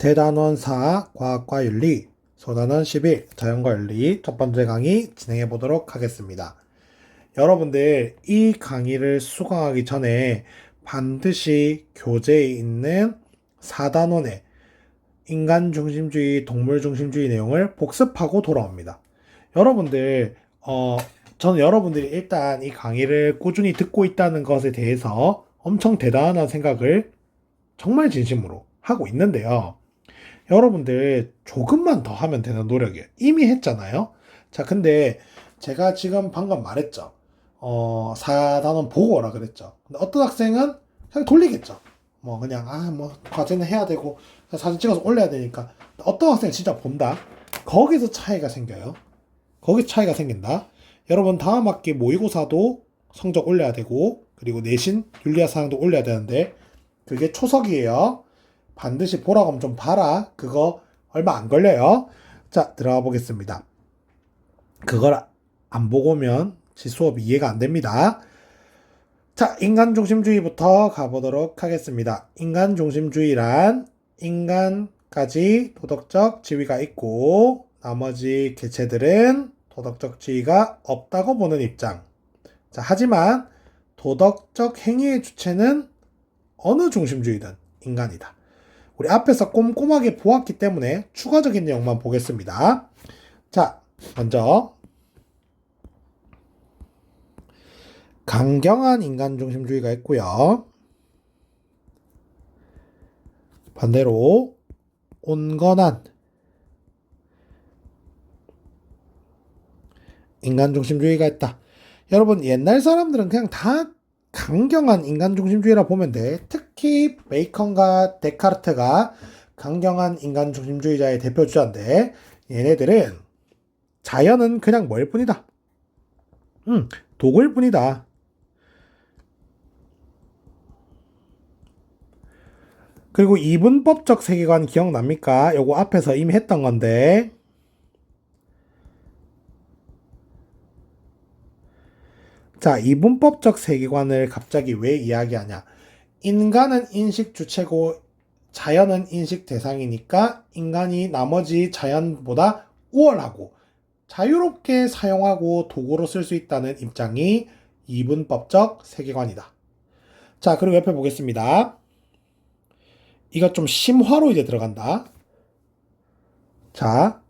대단원 4 과학과 윤리, 소단원 11 자연과 윤리 첫 번째 강의 진행해 보도록 하겠습니다. 여러분들 이 강의를 수강하기 전에 반드시 교재에 있는 4단원의 인간 중심주의, 동물 중심주의 내용을 복습하고 돌아옵니다. 여러분들 저는 여러분들이 일단 이 강의를 꾸준히 듣고 있다는 것에 대해서 엄청 대단하다는 생각을 정말 진심으로 하고 있는데요. 여러분들 조금만 더 하면 되는 노력이에요. 이미 했잖아요. 자, 근데 제가 지금 방금 말했죠. 4단원 보고 오라 그랬죠. 근데 어떤 학생은 그냥 돌리겠죠. 뭐 그냥 뭐 과제는 해야 되고 사진 찍어서 올려야 되니까. 어떤 학생은 진짜 본다. 거기서 차이가 생겨요. 거기 차이가 생긴다. 여러분 다음 학기 모의고사도 성적 올려야 되고 그리고 내신 윤리학 사항도 올려야 되는데 그게 초석이에요. 반드시 보라고 하면 좀 봐라. 그거 얼마 안 걸려요. 자, 들어가 보겠습니다. 그걸 안 보고 오면 지 수업 이해가 안 됩니다. 자, 인간중심주의부터 가보도록 하겠습니다. 인간중심주의란 인간까지 도덕적 지위가 있고 나머지 개체들은 도덕적 지위가 없다고 보는 입장. 자, 하지만 도덕적 행위의 주체는 어느 중심주의든 인간이다. 우리 앞에서 꼼꼼하게 보았기 때문에 추가적인 내용만 보겠습니다. 자, 먼저 강경한 인간 중심주의가 있고요. 반대로 온건한 인간 중심주의가 있다. 여러분 옛날 사람들은 그냥 다 강경한 인간 중심주의라 보면 돼. 특히 베이컨과 데카르트가 강경한 인간 중심주의자의 대표 주자인데 얘네들은 자연은 그냥 뭐일 뿐이다. 도구일 뿐이다. 그리고 이분법적 세계관 기억납니까? 요거 앞에서 이미 했던 건데 자, 이분법적 세계관을 갑자기 왜 이야기하냐? 인간은 인식 주체고 자연은 인식 대상이니까 인간이 나머지 자연보다 우월하고 자유롭게 사용하고 도구로 쓸 수 있다는 입장이 이분법적 세계관이다. 자, 그리고 옆에 보겠습니다. 이거 좀 심화로 이제 들어간다. 자,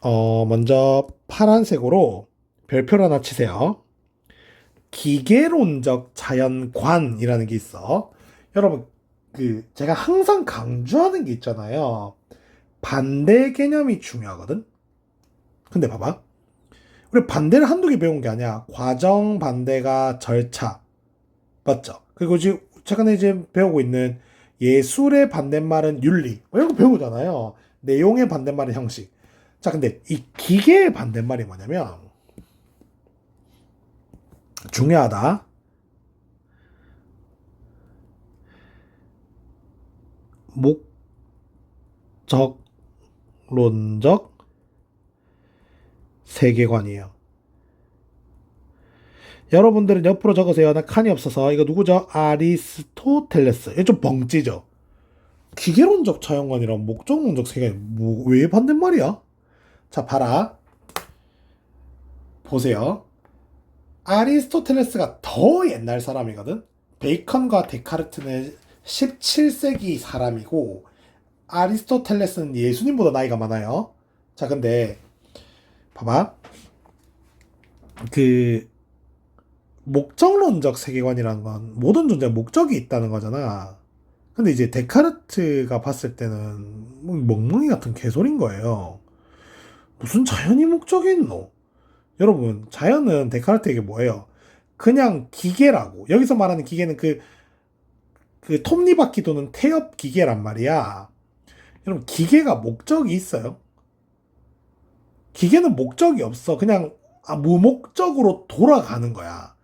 먼저 파란색으로 별표를 하나 치세요. 기계론적 자연관이라는 게 있어. 여러분, 제가 항상 강조하는 게 있잖아요. 반대 개념이 중요하거든? 근데 봐봐. 우리 반대를 한두 개 배운 게 아니야. 과정 반대가 절차. 맞죠? 그리고 지금 최근에 이제 배우고 있는 예술의 반대말은 윤리. 뭐 이런 거 배우잖아요. 내용의 반대말은 형식. 자, 근데 이 기계의 반대말이 뭐냐면, 중요하다. 목적론적 세계관이에요. 여러분들은 옆으로 적으세요. 나 칸이 없어서. 이거 누구죠? 아리스토텔레스. 이거 좀 벙찌죠? 기계론적 자연관이랑 목적론적 세계관. 왜 반대말이야? 자, 봐라. 보세요. 아리스토텔레스가 더 옛날 사람이거든. 베이컨과 데카르트는 17세기 사람이고 아리스토텔레스는 예수님보다 나이가 많아요. 자, 근데 봐봐. 목적론적 세계관이라는 건 모든 존재에 목적이 있다는 거잖아. 근데 이제 데카르트가 봤을 때는 멍멍이 같은 개소리인 거예요. 무슨 자연이 목적이 있노? 여러분, 자연은 데카르트에게 뭐예요? 그냥 기계라고. 여기서 말하는 기계는 그 톱니바퀴 도는 태엽 기계란 말이야. 여러분, 기계가 목적이 있어요? 기계는 목적이 없어. 그냥 무목적으로 돌아가는 거야.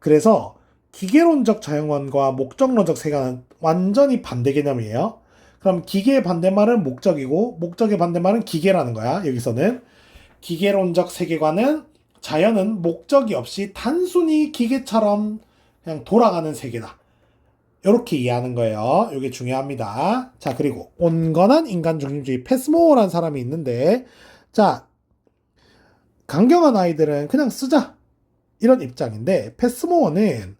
그래서 기계론적 자연관과 목적론적 세계관은 완전히 반대 개념이에요. 그럼 기계의 반대말은 목적이고 목적의 반대말은 기계라는 거야. 여기서는 기계론적 세계관은 자연은 목적이 없이 단순히 기계처럼 그냥 돌아가는 세계다. 이렇게 이해하는 거예요. 이게 중요합니다. 자, 그리고 온건한 인간 중심주의 패스모어라는 사람이 있는데, 자, 강경한 아이들은 그냥 쓰자. 이런 입장인데, 패스모어는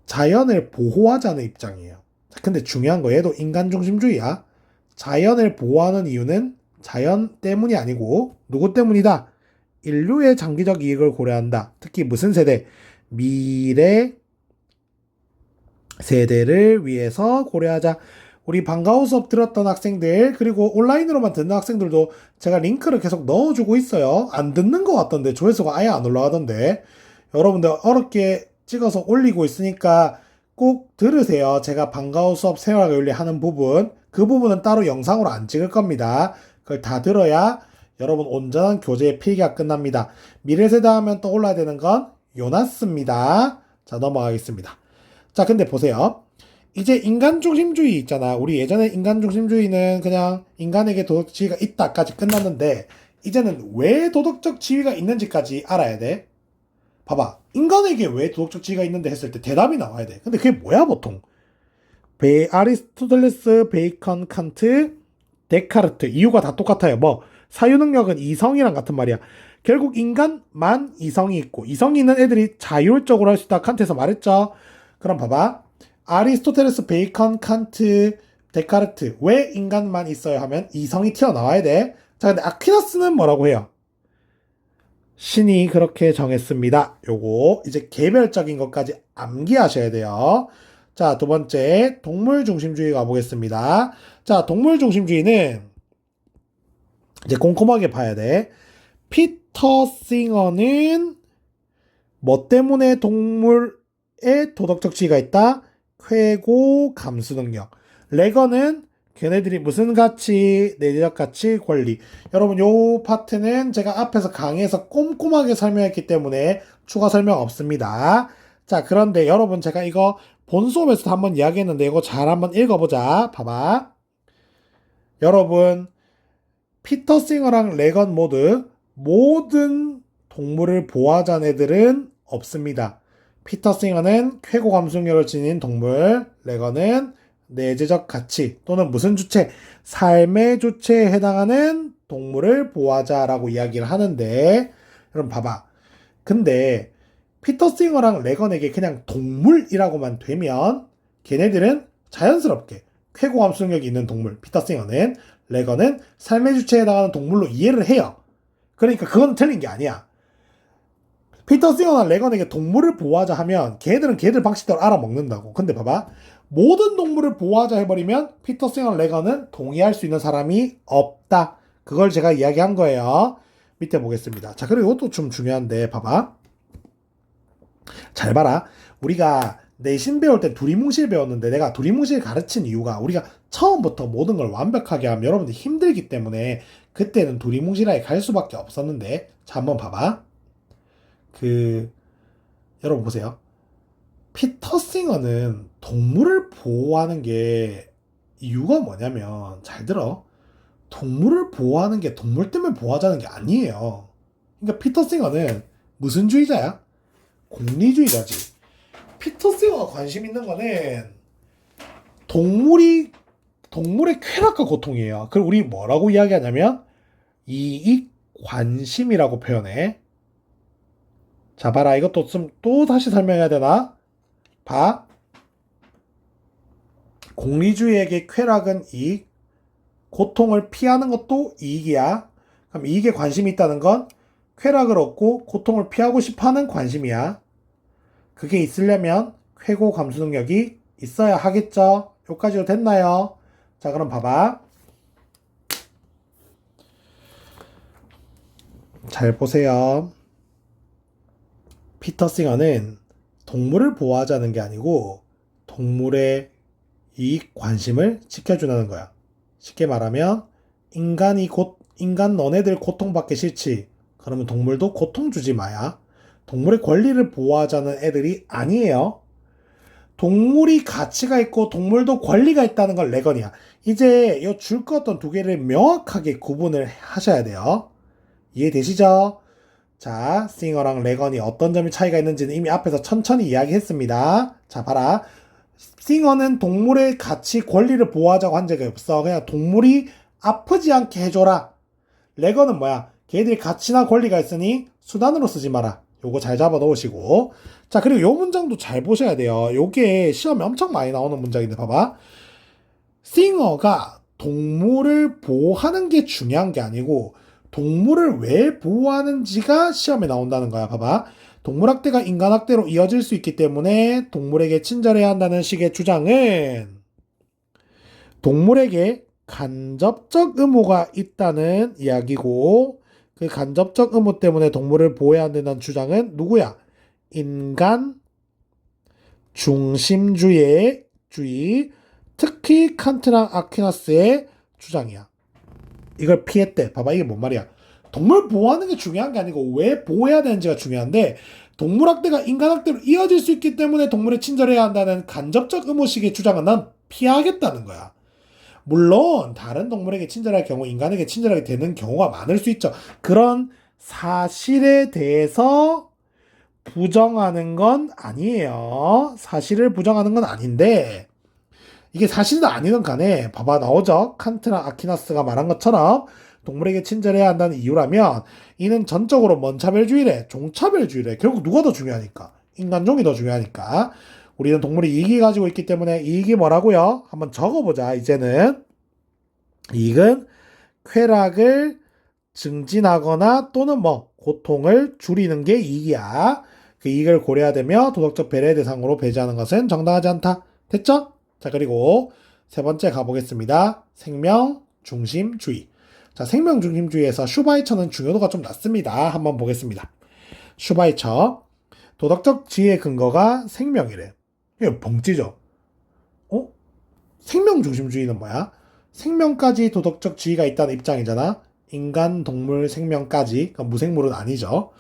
자연을 보호하자는 입장이에요. 자, 근데 중요한 거, 얘도 인간 중심주의야. 자연을 보호하는 이유는 자연 때문이 아니고, 누구 때문이다? 인류의 장기적 이익을 고려한다. 특히 무슨 세대? 미래 세대를 위해서 고려하자. 우리 방과후 수업 들었던 학생들, 그리고 온라인으로만 듣는 학생들도 제가 링크를 계속 넣어주고 있어요. 안 듣는 것 같던데, 조회수가 아예 안 올라가던데. 여러분들 어렵게 찍어서 올리고 있으니까 꼭 들으세요. 제가 방과후 수업 생활교육 하는 부분, 그 부분은 따로 영상으로 안 찍을 겁니다. 그걸 다 들어야 여러분 온전한 교재의 필기가 끝납니다. 미래세대 하면 또 올라야 되는 건 요나스입니다. 자, 넘어가겠습니다. 자, 근데 보세요. 이제 인간 중심주의 있잖아. 우리 예전에 인간 중심주의는 그냥 인간에게 도덕적 지위가 있다까지 끝났는데, 이제는 왜 도덕적 지위가 있는지까지 알아야 돼. 봐봐. 인간에게 왜 도덕적 지위가 있는데 했을 때 대답이 나와야 돼. 근데 그게 뭐야, 보통? 아리스토텔레스, 베이컨, 칸트, 데카르트. 이유가 다 똑같아요. 뭐, 사유능력은 이성이랑 같은 말이야. 결국 인간만 이성이 있고, 이성이 있는 애들이 자율적으로 할 수 있다. 칸트에서 말했죠. 그럼 봐봐. 아리스토텔레스, 베이컨, 칸트, 데카르트. 왜 인간만 있어요 하면 이성이 튀어나와야 돼. 자, 근데 아퀴나스는 뭐라고 해요? 신이 그렇게 정했습니다. 요거 이제 개별적인 것까지 암기하셔야 돼요. 자, 두 번째 동물 중심주의 가보겠습니다. 자, 동물 중심주의는 이제 꼼꼼하게 봐야 돼. 피터 싱어는 뭐 때문에 동물에 도덕적 지위가 있다? 쾌고 감수 능력. 레거는 걔네들이 무슨 가치, 내재적 가치, 권리. 여러분 요 파트는 제가 앞에서 강의에서 꼼꼼하게 설명했기 때문에 추가 설명 없습니다. 자, 그런데 여러분 제가 이거 본 수업에서도 한번 이야기했는데 이거 잘 한번 읽어보자. 봐봐. 여러분 피터 싱어랑 레건 모두 모든 동물을 보호하자는 애들은 없습니다. 피터 싱어는 쾌고 감수력을 지닌 동물, 레건은 내재적 가치 또는 무슨 주체, 삶의 주체에 해당하는 동물을 보호하자라고 이야기를 하는데, 여러분 봐봐. 근데 피터 싱어랑 레건에게 그냥 동물이라고만 되면 걔네들은 자연스럽게 쾌고 감수력이 있는 동물, 피터 싱어는, 레건은 삶의 주체에 해당하는 동물로 이해를 해요. 그러니까 그건 틀린 게 아니야. 피터 싱어나 레건에게 동물을 보호하자 하면 걔들은 걔들 방식대로 알아먹는다고. 근데 봐봐. 모든 동물을 보호하자 해버리면 피터 싱어 레건은 동의할 수 있는 사람이 없다. 그걸 제가 이야기한 거예요. 밑에 보겠습니다. 자, 그리고 이것도 좀 중요한데 봐봐. 잘 봐라. 우리가 내신 배울 때 두리뭉실 배웠는데 내가 두리뭉실 가르친 이유가 우리가 처음부터 모든 걸 완벽하게 하면 여러분들 힘들기 때문에 그때는 두리뭉실하게 갈 수밖에 없었는데, 자, 한번 봐봐. 여러분 보세요. 피터 싱어는 동물을 보호하는 게 이유가 뭐냐면, 잘 들어. 동물을 보호하는 게 동물 때문에 보호하자는 게 아니에요. 그러니까 피터 싱어는 무슨 주의자야? 공리주의자지. 피터 싱어가 관심 있는 거는 동물의 쾌락과 고통이에요. 그걸 우리 뭐라고 이야기하냐면 이익 관심이라고 표현해. 자, 봐라. 이것도 또 다시 설명해야 되나? 봐. 공리주의에게 쾌락은 이익, 고통을 피하는 것도 이익이야. 그럼 이익에 관심이 있다는 건 쾌락을 얻고 고통을 피하고 싶어하는 관심이야. 그게 있으려면 쾌고 감수 능력이 있어야 하겠죠. 여기까지도 됐나요? 자, 그럼 봐봐. 잘 보세요. 피터 싱어는 동물을 보호하자는 게 아니고 동물의 이익 관심을 지켜주는 거야. 쉽게 말하면 인간 너네들 고통받기 싫지. 그러면 동물도 고통 주지 마야. 동물의 권리를 보호하자는 애들이 아니에요. 동물이 가치가 있고 동물도 권리가 있다는 걸 레건이야. 이제 이 줄 거 어떤 두 개를 명확하게 구분을 하셔야 돼요. 이해되시죠? 자, 싱어랑 레건이 어떤 점이 차이가 있는지는 이미 앞에서 천천히 이야기했습니다. 자, 봐라. 싱어는 동물의 가치 권리를 보호하자고 한 적이 없어. 그냥 동물이 아프지 않게 해줘라. 레거는 뭐야? 걔들이 가치나 권리가 있으니 수단으로 쓰지 마라. 요거 잘 잡아 놓으시고. 자, 그리고 요 문장도 잘 보셔야 돼요. 요게 시험에 엄청 많이 나오는 문장인데 봐봐. 싱어가 동물을 보호하는 게 중요한 게 아니고 동물을 왜 보호하는지가 시험에 나온다는 거야. 봐봐. 동물학대가 인간학대로 이어질 수 있기 때문에 동물에게 친절해야 한다는 식의 주장은 동물에게 간접적 의무가 있다는 이야기고 그 간접적 의무 때문에 동물을 보호해야 한다는 주장은 누구야? 인간 중심주의, 특히 칸트랑 아퀴나스의 주장이야. 이걸 피했대. 봐봐, 이게 뭔 말이야? 동물 보호하는 게 중요한 게 아니고 왜 보호해야 되는지가 중요한데 동물학대가 인간학대로 이어질 수 있기 때문에 동물에 친절해야 한다는 간접적 의무식의 주장은 난 피하겠다는 거야. 물론 다른 동물에게 친절할 경우 인간에게 친절하게 되는 경우가 많을 수 있죠. 그런 사실에 대해서 부정하는 건 아니에요. 사실을 부정하는 건 아닌데 이게 사실은 아니든 간에 봐봐 나오죠. 칸트나 아퀴나스가 말한 것처럼 동물에게 친절해야 한다는 이유라면 이는 전적으로 뭔 차별주의래? 종차별주의래. 결국 누가 더 중요하니까? 인간종이 더 중요하니까. 우리는 동물이 이익이 가지고 있기 때문에 이익이 뭐라고요? 한번 적어보자. 이제는 이익은 쾌락을 증진하거나 또는 뭐 고통을 줄이는 게 이익이야. 그 이익을 고려하되며 도덕적 배려의 대상으로 배제하는 것은 정당하지 않다. 됐죠? 자, 그리고 세 번째 가보겠습니다. 생명 중심주의. 자, 생명 중심주의에서 슈바이처는 중요도가 좀 낮습니다. 한번 보겠습니다. 슈바이처. 도덕적 지혜의 근거가 생명이래. 이거 벙찌죠? 어? 생명 중심주의는 뭐야? 생명까지 도덕적 지위가 있다는 입장이잖아. 인간, 동물, 생명까지. 그러니까 무생물은 아니죠.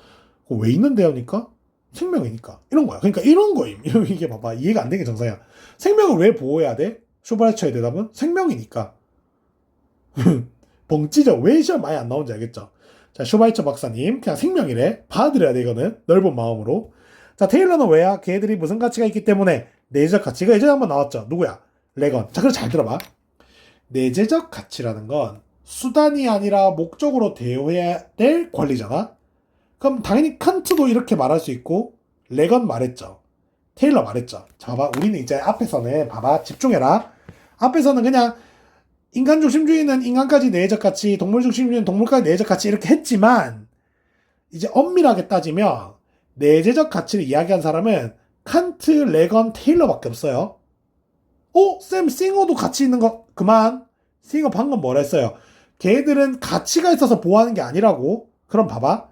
왜 있는데요니까? 생명이니까. 이런 거야. 그러니까 이런 거임. 이게 봐봐. 이해가 안 되는 게 정상이야. 생명을 왜 보호해야 돼? 슈바이처의 대답은 생명이니까. 벙찌죠. 왜 시험 많이 안 나오는지 알겠죠? 자, 슈바이처 박사님. 그냥 생명이래. 받아들여야 돼, 이거는. 넓은 마음으로. 자, 테일러는 왜야? 걔들이 무슨 가치가 있기 때문에 내재적 가치가 예전에 한번 나왔죠. 누구야? 레건. 자, 그럼 잘 들어봐. 내재적 가치라는 건 수단이 아니라 목적으로 대우해야 될 권리잖아. 그럼 당연히 칸트도 이렇게 말할 수 있고 레건 말했죠. 테일러 말했죠. 자, 봐봐. 우리는 이제 앞에서는 봐봐. 집중해라. 앞에서는 그냥 인간 중심주의는 인간까지 내재적 가치, 동물 중심주의는 동물까지 내재적 가치 이렇게 했지만 이제 엄밀하게 따지면 내재적 가치를 이야기한 사람은 칸트, 레건, 테일러밖에 없어요. 쌤, 싱어도 가치 있는 거 그만. 싱어 방금 뭐라 했어요? 걔들은 가치가 있어서 보호하는 게 아니라고. 그럼 봐봐.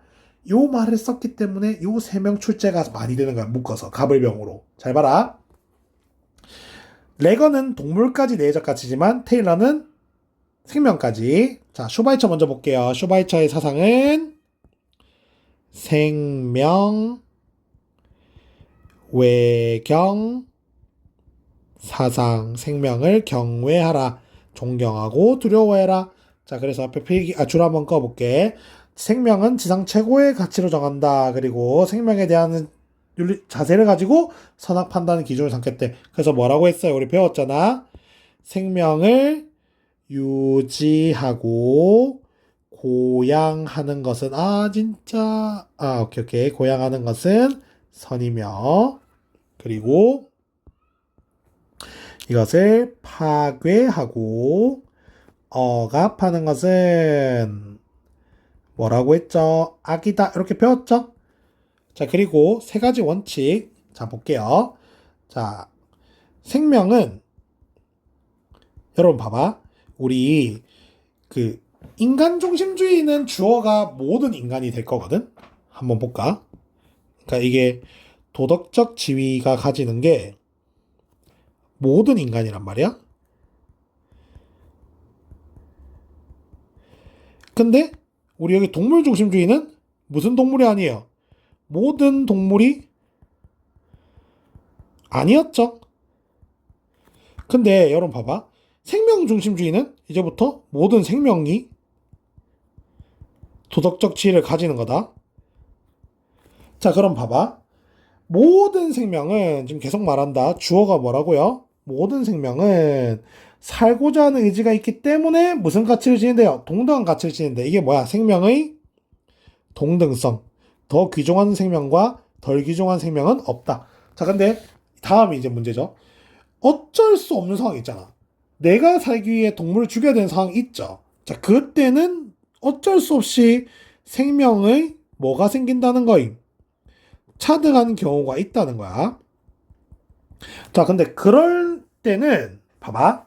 요 말을 썼기 때문에 요 세 명 출제가 많이 되는 거야. 묶어서 가불병으로. 잘 봐라. 레건은 동물까지 내재적 가치지만 테일러는 생명까지. 자, 슈바이처 먼저 볼게요. 슈바이처의 사상은 생명, 외경, 사상, 생명을 경외하라. 존경하고 두려워해라. 자, 그래서 앞에 줄 한번 꺼볼게. 생명은 지상 최고의 가치로 정한다. 그리고 생명에 대한 자세를 가지고 선악 판단 기준을 삼겠대. 그래서 뭐라고 했어요? 우리 배웠잖아. 생명을 유지하고 고양하는 것은 진짜 오케이. 고양하는 것은 선이며 그리고 이것을 파괴하고 억압하는 것은 뭐라고 했죠? 악이다. 이렇게 배웠죠? 자, 그리고 세 가지 원칙. 자, 볼게요. 자, 생명은 여러분 봐봐. 우리 그 인간 중심주의는 주어가 모든 인간이 될 거거든. 한번 볼까? 그러니까 이게 도덕적 지위가 가지는 게 모든 인간이란 말이야. 근데 우리 여기 동물 중심주의는 무슨 동물이 아니에요? 모든 동물이 아니었죠. 근데 여러분 봐봐. 생명 중심주의는 이제부터 모든 생명이 도덕적 지위를 가지는 거다. 자, 그럼 봐봐. 모든 생명은 지금 계속 말한다. 주어가 뭐라고요? 모든 생명은 살고자 하는 의지가 있기 때문에 무슨 가치를 지닌대요? 동등한 가치를 지닌데 이게 뭐야? 생명의 동등성. 더 귀중한 생명과 덜 귀중한 생명은 없다. 자, 근데 다음이 이제 문제죠. 어쩔 수 없는 상황이 있잖아. 내가 살기 위해 동물을 죽여야 되는 상황이 있죠. 자, 그때는 어쩔 수 없이 생명의 뭐가 생긴다는 거임? 차등하는 경우가 있다는 거야. 자, 근데 그럴 때는 봐봐.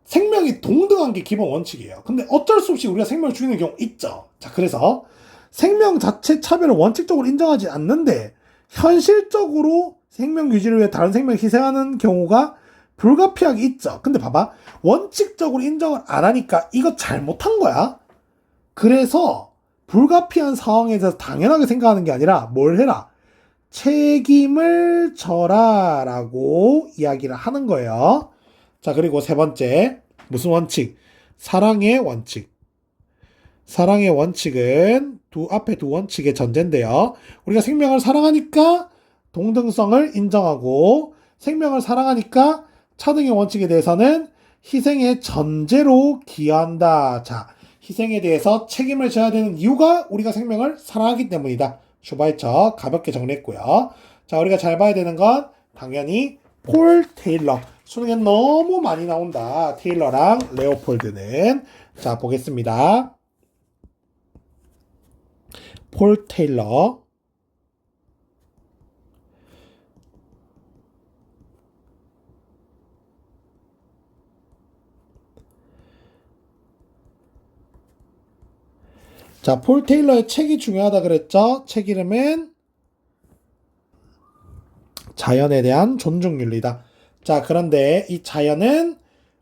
생명이 동등한 게 기본 원칙이에요. 근데 어쩔 수 없이 우리가 생명을 죽이는 경우 있죠. 자, 그래서 생명 자체 차별을 원칙적으로 인정하지 않는데 현실적으로 생명 유지를 위해 다른 생명을 희생하는 경우가 불가피하게 있죠. 근데 봐봐. 원칙적으로 인정을 안 하니까 이거 잘못한 거야. 그래서 불가피한 상황에 대해서 당연하게 생각하는 게 아니라 뭘 해라? 책임을 져라 라고 이야기를 하는 거예요. 자, 그리고 세 번째, 무슨 원칙? 사랑의 원칙. 사랑의 원칙은 앞에 두 원칙의 전제인데요. 우리가 생명을 사랑하니까 동등성을 인정하고 생명을 사랑하니까 차등의 원칙에 대해서는 희생의 전제로 기여한다. 자, 희생에 대해서 책임을 져야 되는 이유가 우리가 생명을 사랑하기 때문이다. 슈바이처 가볍게 정리했고요. 자, 우리가 잘 봐야 되는 건 당연히 폴 테일러. 수능에 너무 많이 나온다. 테일러랑 레오폴드는. 자, 보겠습니다. 폴 테일러. 자, 폴 테일러의 책이 중요하다 그랬죠? 책 이름은 자연에 대한 존중윤리다. 자, 그런데 이 자연은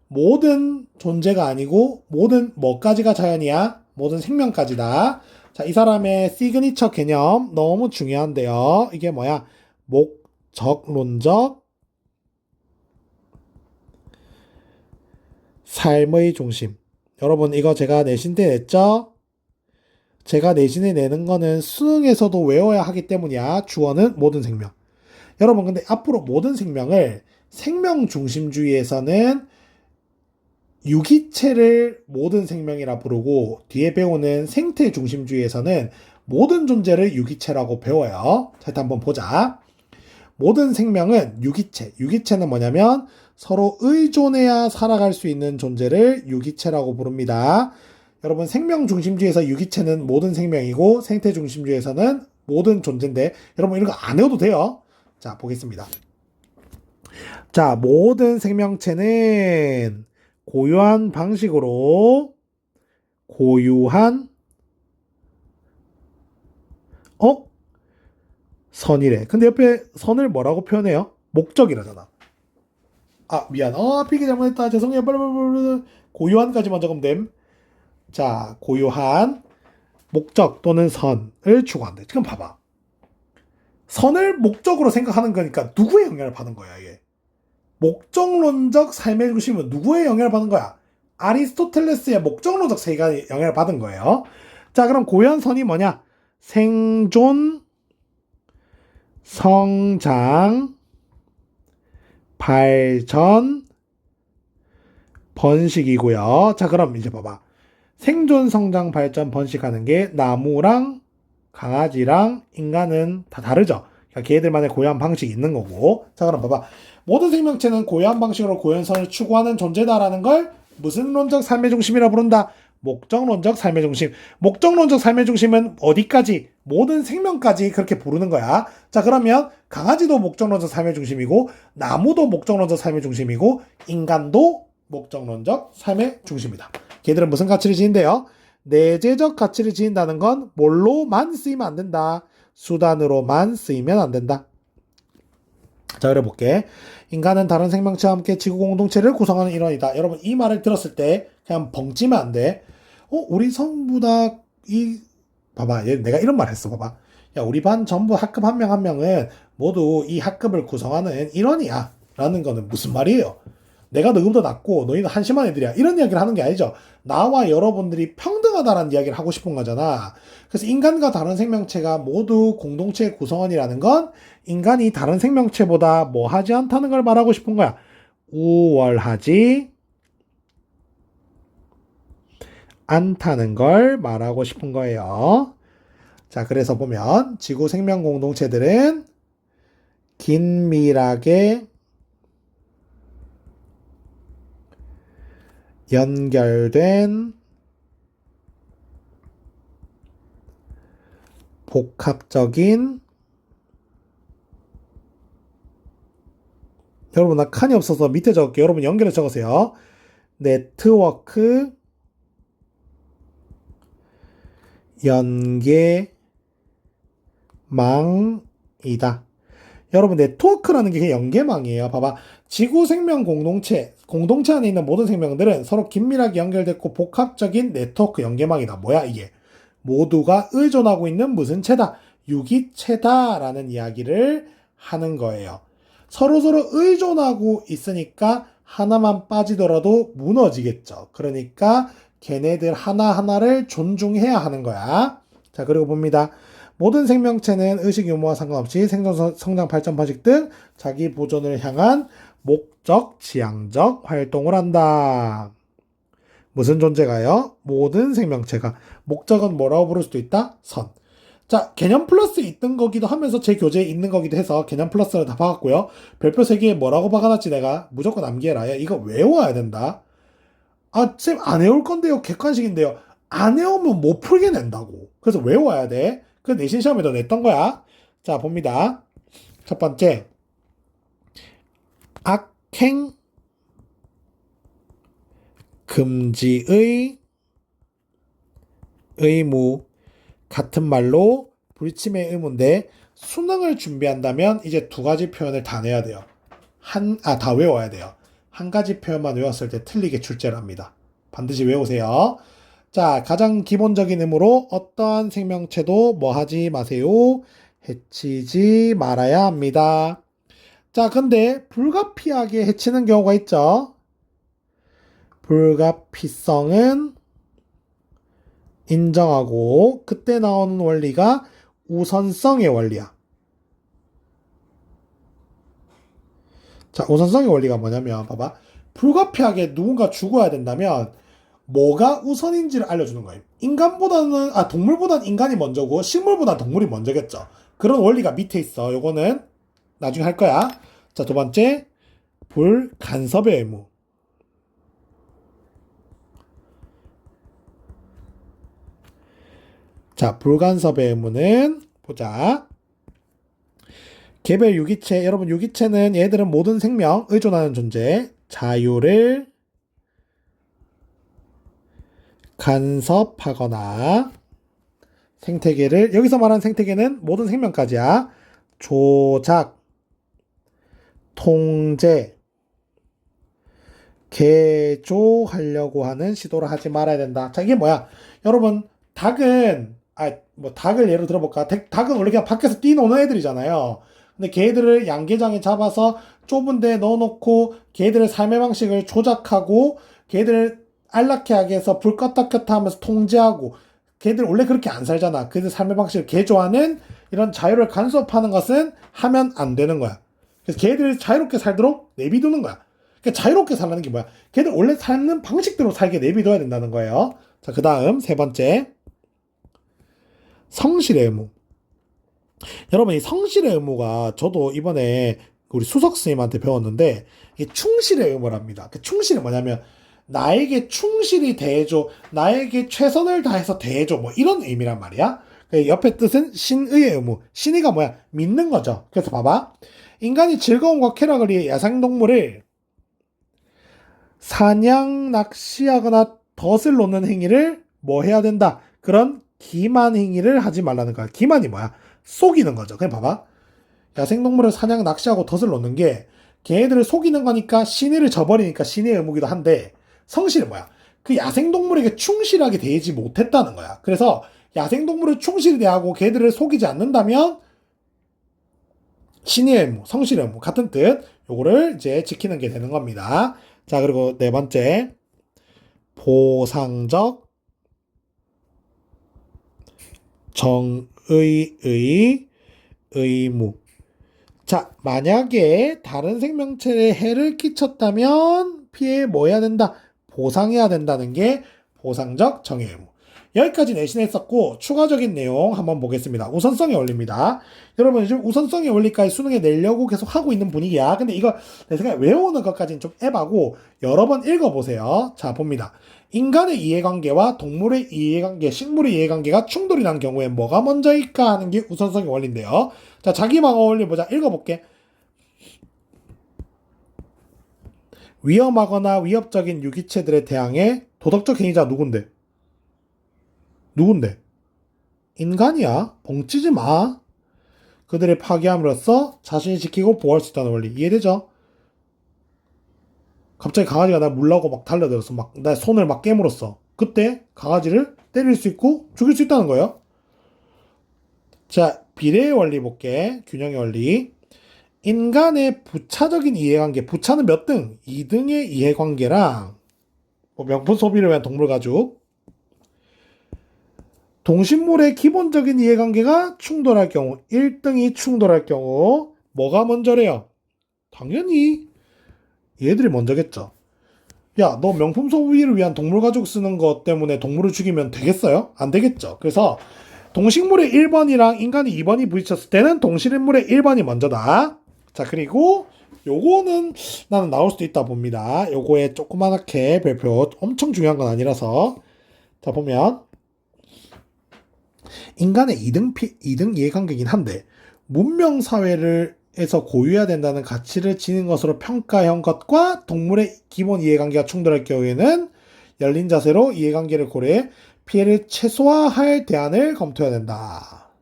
모든 존재가 아니고 모든 뭐까지가 자연이야? 모든 생명까지다. 자, 이 사람의 시그니처 개념 너무 중요한데요. 이게 뭐야? 목적론적 삶의 중심. 여러분, 이거 제가 내신 때 냈죠? 제가 내신에 내는 거는 수능에서도 외워야 하기 때문이야. 주어는 모든 생명. 여러분, 근데 앞으로 모든 생명을 생명 중심주의에서는 유기체를 모든 생명이라 부르고 뒤에 배우는 생태 중심주의에서는 모든 존재를 유기체라고 배워요. 자, 일단 한번 보자. 모든 생명은 유기체. 유기체는 뭐냐면 서로 의존해야 살아갈 수 있는 존재를 유기체라고 부릅니다. 여러분, 생명 중심주의에서 유기체는 모든 생명이고 생태 중심주의에서는 모든 존재인데 여러분 이런 거 안 해도 돼요. 자, 보겠습니다. 자, 모든 생명체는 고유한 방식으로 고유한 선이래. 근데 옆에 선을 뭐라고 표현해요? 목적이라잖아. 아, 미안. 필기 잘못했다. 죄송해요. 빨리. 고유한까지만 적으면 됨. 자, 고유한 목적 또는 선을 추구한대. 지금 봐봐. 선을 목적으로 생각하는 거니까 누구의 영향을 받는 거야, 이게? 목적론적 삶의 중심은 누구의 영향을 받는 거야? 아리스토텔레스의 목적론적 세계가 영향을 받은 거예요. 자, 그럼 고유한선이 뭐냐? 생존, 성장, 발전, 번식이고요. 자, 그럼 이제 봐봐. 생존, 성장, 발전, 번식하는 게 나무랑 강아지랑 인간은 다 다르죠. 그러니까 걔들만의 고유한 방식이 있는 거고. 자, 그럼 봐봐. 모든 생명체는 고유한 방식으로 고유한선을 추구하는 존재다라는 걸 무슨 론적 삶의 중심이라 부른다? 목적론적 삶의 중심. 목적론적 삶의 중심은 어디까지? 모든 생명까지 그렇게 부르는 거야. 자, 그러면 강아지도 목적론적 삶의 중심이고 나무도 목적론적 삶의 중심이고 인간도 목적론적 삶의 중심이다. 걔들은 무슨 가치를 지닌대요? 내재적 가치를 지닌다는 건 뭘로만 쓰이면 안 된다. 수단으로만 쓰이면 안 된다. 자, 그래 볼게. 인간은 다른 생명체와 함께 지구 공동체를 구성하는 일원이다. 여러분, 이 말을 들었을 때 그냥 벙찌면 안 돼. 우리 전부 다 봐봐. 내가 이런 말 했어. 봐봐. 야, 우리 반 전부 학급 한 명 한 명은 모두 이 학급을 구성하는 일원이야. 라는 거는 무슨 말이에요? 내가 너희보다 낫고 너희는 한심한 애들이야. 이런 이야기를 하는 게 아니죠. 나와 여러분들이 평등하다라는 이야기를 하고 싶은 거잖아. 그래서 인간과 다른 생명체가 모두 공동체의 구성원이라는 건 인간이 다른 생명체보다 뭐 하지 않다는 걸 말하고 싶은 거야. 우월하지 않다는 걸 말하고 싶은 거예요. 자, 그래서 보면 지구 생명 공동체들은 긴밀하게 연결된 복합적인 여러분 나 칸이 없어서 밑에 적을게요. 여러분 연결해 적으세요. 네트워크 연계망이다. 여러분 네트워크라는 게 연계망이에요. 봐봐. 지구 생명 공동체 안에 있는 모든 생명들은 서로 긴밀하게 연결됐고 복합적인 네트워크 연계망이다. 뭐야 이게? 모두가 의존하고 있는 무슨 체다? 유기체다라는 이야기를 하는 거예요. 서로서로 의존하고 있으니까 하나만 빠지더라도 무너지겠죠. 그러니까 걔네들 하나하나를 존중해야 하는 거야. 자, 그리고 봅니다. 모든 생명체는 의식 유무와 상관없이 생존, 성장, 발전, 번식 등 자기 보존을 향한 목적, 지향적 활동을 한다. 무슨 존재가요? 모든 생명체가. 목적은 뭐라고 부를 수도 있다? 선. 자, 개념 플러스 있던 거기도 하면서 제 교재에 있는 거기도 해서 개념 플러스를 다 박았고요. 별표 3개에 뭐라고 박아놨지 내가? 무조건 암기해라. 야, 이거 외워야 된다. 아, 쌤 안 외울 건데요. 객관식인데요. 안 외우면 못 풀게 낸다고. 그래서 외워야 돼. 그 내신 시험에도 냈던 거야. 자, 봅니다. 첫 번째. 악행 금지의 의무. 같은 말로 불침의 의무인데 수능을 준비한다면 이제 두 가지 표현을 다 내야 돼요. 다 외워야 돼요. 한 가지 표현만 외웠을 때 틀리게 출제를 합니다. 반드시 외우세요. 자, 가장 기본적인 의무로 어떠한 생명체도 뭐 하지 마세요. 해치지 말아야 합니다. 자, 근데 불가피하게 해치는 경우가 있죠. 불가피성은 인정하고 그때 나오는 원리가 우선성의 원리야. 자, 우선성의 원리가 뭐냐면 봐봐. 불가피하게 누군가 죽어야 된다면 뭐가 우선인지를 알려주는 거예요. 동물보다는 인간이 먼저고 식물보다는 동물이 먼저겠죠. 그런 원리가 밑에 있어. 요거는 나중에 할 거야. 자, 두 번째. 불간섭의 의무. 자, 불간섭의 의무는 보자. 개별 유기체, 여러분 유기체는 얘들은 모든 생명, 의존하는 존재, 자유를 간섭하거나 생태계를, 여기서 말하는 생태계는 모든 생명까지야. 조작, 통제, 개조하려고 하는 시도를 하지 말아야 된다. 자, 이게 뭐야? 여러분, 닭을 예로 들어볼까? 닭은 원래 그냥 밖에서 뛰노는 애들이잖아요. 근데 걔들을 양계장에 잡아서 좁은 데에 넣어놓고 걔들의 삶의 방식을 조작하고 걔들을 안락해 하게 해서 불 껐다 켰다 하면서 통제하고 걔들 원래 그렇게 안 살잖아. 걔들 삶의 방식을 개조하는 이런 자유를 간섭하는 것은 하면 안 되는 거야. 그래서 걔들이 자유롭게 살도록 내비두는 거야. 그러니까 자유롭게 살라는 게 뭐야? 걔들 원래 사는 방식대로 살게 내비둬야 된다는 거예요. 자, 그 다음 세 번째. 성실의 의무. 여러분, 이 성실의 의무가 저도 이번에 우리 수석 스님한테 배웠는데 이게 충실의 의무랍니다. 그 충실이 뭐냐면 나에게 충실히 대해줘, 나에게 최선을 다해서 대해줘, 뭐 이런 의미란 말이야. 그 옆에 뜻은 신의의 의무. 신의가 뭐야? 믿는 거죠. 그래서 봐봐. 인간이 즐거움과 쾌락을 위해 야생동물을 사냥, 낚시하거나 덫을 놓는 행위를 뭐 해야 된다? 그런 기만 행위를 하지 말라는 거야. 기만이 뭐야? 속이는 거죠. 그냥 봐봐. 야생동물을 사냥, 낚시하고 덫을 놓는 게 걔네들을 속이는 거니까 신의를 저버리니까 신의의 의무기도 한데 성실은 뭐야? 그 야생동물에게 충실하게 대하지 못했다는 거야. 그래서 야생동물을 충실히 대하고 걔들을 속이지 않는다면 신의의 의무, 성실의 의무 같은 뜻. 요거를 이제 지키는 게 되는 겁니다. 자, 그리고 네 번째. 보상적 정의의 의무. 자, 만약에 다른 생명체에 해를 끼쳤다면 피해 뭐 해야 된다? 보상해야 된다는 게 보상적 정의 의무. 여기까지 내신했었고 추가적인 내용 한번 보겠습니다. 우선성의 원리입니다. 여러분 지금 우선성의 원리까지 수능에 내려고 계속 하고 있는 분위기야. 근데 이거 내 생각에 외우는 것까지는 좀 에바고 여러 번 읽어보세요. 자, 봅니다. 인간의 이해관계와 동물의 이해관계, 식물의 이해관계가 충돌이 난 경우에 뭐가 먼저일까 하는 게 우선성의 원리인데요. 자, 자기방어 원리 보자. 읽어볼게. 위험하거나 위협적인 유기체들에 대항해 도덕적 행위자 누군데? 누군데? 인간이야. 벙찌지 마. 그들을 파괴함으로써 자신이 지키고 보호할 수 있다는 원리. 이해되죠? 갑자기 강아지가 나 물라고 막 달려들었어. 막 내 손을 막 깨물었어. 그때 강아지를 때릴 수 있고 죽일 수 있다는 거예요. 자, 비례의 원리 볼게. 균형의 원리. 인간의 부차적인 이해관계. 부차는 몇 등? 2등의 이해관계랑 뭐 명품 소비를 위한 동물 가죽. 동식물의 기본적인 이해관계가 충돌할 경우, 1등이 충돌할 경우 뭐가 먼저래요? 당연히 얘들이 먼저겠죠. 야, 너 명품 소비를 위한 동물 가죽 쓰는 것 때문에 동물을 죽이면 되겠어요? 안 되겠죠. 그래서 동식물의 1번이랑 인간이 2번이 부딪혔을 때는 동식물의 1번이 먼저다. 자, 그리고 요거는 나는 나올 수도 있다 봅니다. 요거에 조그맣게 별표 엄청 중요한 건 아니라서. 자, 보면 인간의 2등 이해관계이긴 한데 문명사회에서 고유해야 된다는 가치를 지닌 것으로 평가한 것과 동물의 기본 이해관계가 충돌할 경우에는 열린 자세로 이해관계를 고려해 피해를 최소화할 대안을 검토해야 된다.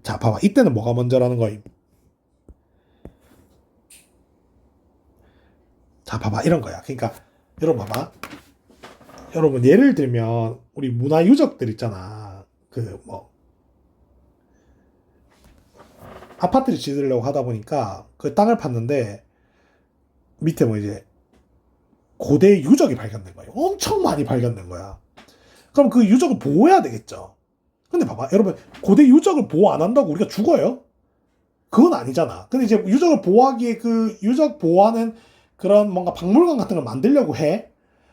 자, 봐봐. 이때는 뭐가 먼저라는 거임? 자, 봐봐. 이런 거야. 그러니까 여러분 봐봐. 여러분 예를 들면 우리 문화유적들 있잖아. 그 뭐 아파트를 지으려고 하다 보니까 그 땅을 팠는데 밑에 뭐 이제 고대 유적이 발견된 거예요. 엄청 많이 발견된 거야. 그럼 그 유적을 보호해야 되겠죠. 근데 봐봐 여러분 고대 유적을 보호 안 한다고 우리가 죽어요? 그건 아니잖아. 근데 이제 유적을 보호하기에 그 유적 보호하는 그런 뭔가 박물관 같은 걸 만들려고 해.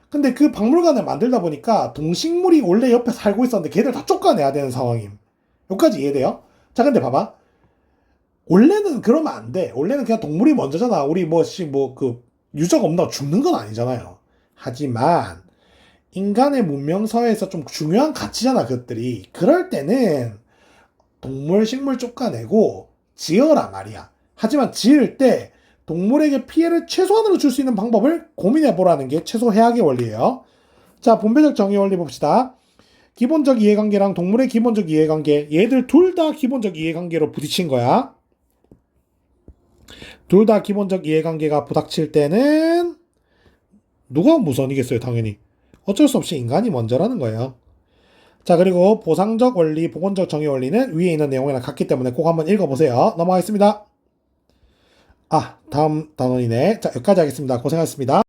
근데 그 박물관을 만들다 보니까 동식물이 원래 옆에 살고 있었는데 걔들 다 쫓아내야 되는 상황임. 여기까지 이해돼요? 자, 근데 봐봐. 원래는 그러면 안 돼. 원래는 그냥 동물이 먼저잖아. 우리 그 유적 없나고 죽는 건 아니잖아요. 하지만 인간의 문명사회에서 좀 중요한 가치잖아, 그것들이. 그럴 때는 동물, 식물 쫓아내고 지어라 말이야. 하지만 지을 때 동물에게 피해를 최소한으로 줄 수 있는 방법을 고민해보라는 게 최소 해악의 원리예요. 자, 분배적 정의 원리 봅시다. 기본적 이해관계랑 동물의 기본적 이해관계. 얘들 둘 다 기본적 이해관계로 부딪힌 거야. 둘 다 기본적 이해관계가 부닥칠 때는 누가 우선이겠어요, 당연히. 어쩔 수 없이 인간이 먼저라는 거예요. 자, 그리고 보상적 원리, 보건적 정의 원리는 위에 있는 내용이랑 같기 때문에 꼭 한번 읽어보세요. 넘어가겠습니다. 다음 단원이네. 자, 여기까지 하겠습니다. 고생하셨습니다.